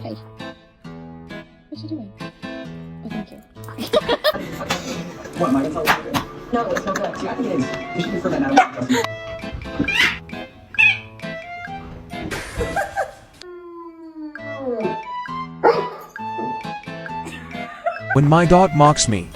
Hey. What's she doing? Oh, thank you. What, am I gonna tell you? No, it's no good. See, I think it is. We should defer that now. When my dog mocks me,